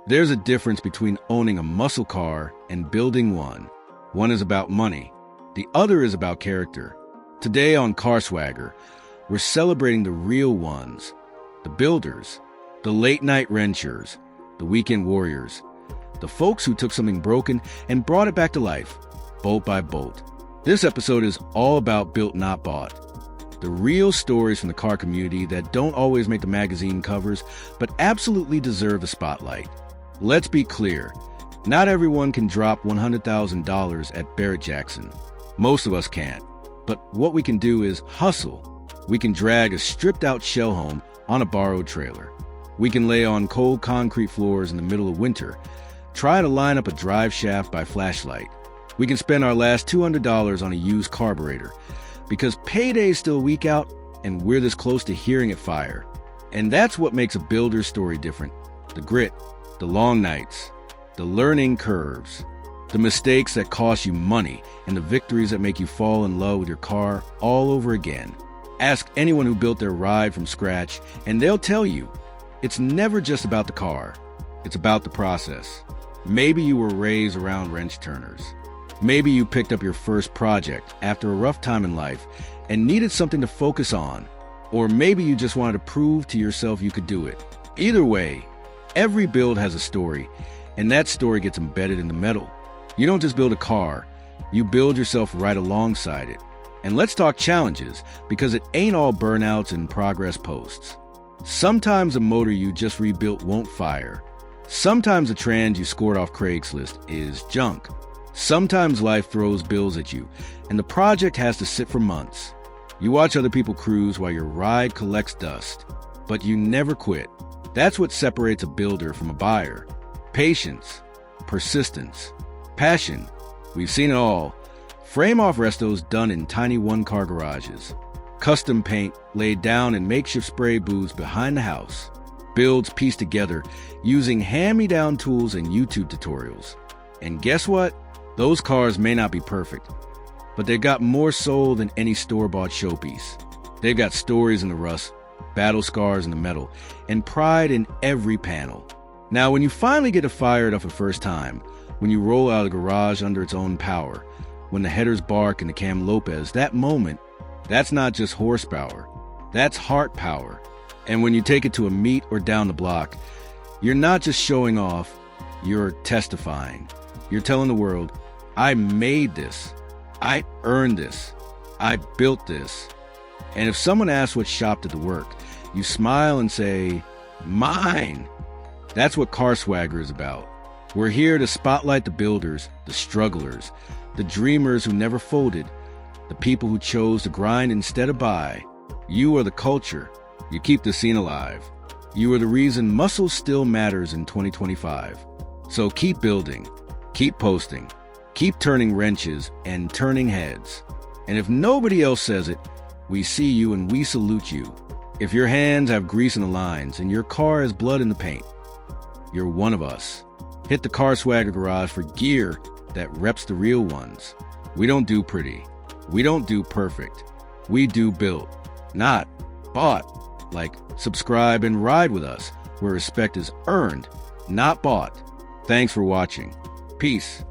There's a difference between owning a muscle car and building one. One is about money. The other is about character. Today on CarSwagger, we're celebrating the real ones, the builders, the late-night wrenchers, the weekend warriors, the folks who took something broken and brought it back to life, bolt by bolt. This episode is all about built, not bought. The real stories from the car community that don't always make the magazine covers, but absolutely deserve the spotlight. Let's be clear, not everyone can drop $100,000 at Barrett-Jackson. Most of us can't. But what we can do is hustle. We can drag a stripped-out shell home on a borrowed trailer. We can lay on cold concrete floors in the middle of winter, try to line up a drive shaft by flashlight. We can spend our last $200 on a used carburetor, because payday's still a week out and we're this close to hearing it fire. And that's what makes a builder's story different. The grit, the long nights, the learning curves, the mistakes that cost you money, and the victories that make you fall in love with your car all over again. Ask anyone who built their ride from scratch, and they'll tell you, it's never just about the car. It's about the process. Maybe you were raised around wrench turners. Maybe you picked up your first project after a rough time in life and needed something to focus on. Or maybe you just wanted to prove to yourself you could do it. Either way, every build has a story, and that story gets embedded in the metal. You don't just build a car, you build yourself right alongside it. And let's talk challenges, because it ain't all burnouts and progress posts. Sometimes a motor you just rebuilt won't fire. Sometimes a trans you scored off Craigslist is junk. Sometimes life throws bills at you, and the project has to sit for months. You watch other people cruise while your ride collects dust, but you never quit. That's what separates a builder from a buyer. Patience, persistence, passion. We've seen it all. Frame-off restos done in tiny one-car garages. Custom paint laid down in makeshift spray booths behind the house. Builds pieced together using hand-me-down tools and YouTube tutorials. And guess what? Those cars may not be perfect, but they've got more soul than any store-bought showpiece. They've got stories in the rust, battle scars in the metal, and pride in every panel. Now, when you finally get to fire it up for the first time, when you roll out of the garage under its own power, when the headers bark in the Cam Lopez, that moment, that's not just horsepower, that's heart power. And when you take it to a meet or down the block, you're not just showing off, you're testifying. You're telling the world, I made this, I earned this, I built this. And if someone asks what shop did the work, you smile and say, mine. That's what CarSwagger is about. We're here to spotlight the builders, the strugglers, the dreamers who never folded, the people who chose to grind instead of buy. You are the culture. You keep the scene alive. You are the reason muscle still matters in 2025. So keep building, keep posting, keep turning wrenches and turning heads. And if nobody else says it, we see you and we salute you. If your hands have grease in the lines and your car has blood in the paint, you're one of us. Hit the CarSwagger garage for gear that reps the real ones. We don't do pretty. We don't do perfect. We do built, not bought. Like, subscribe and ride with us, where respect is earned, not bought. Thanks for watching. Peace.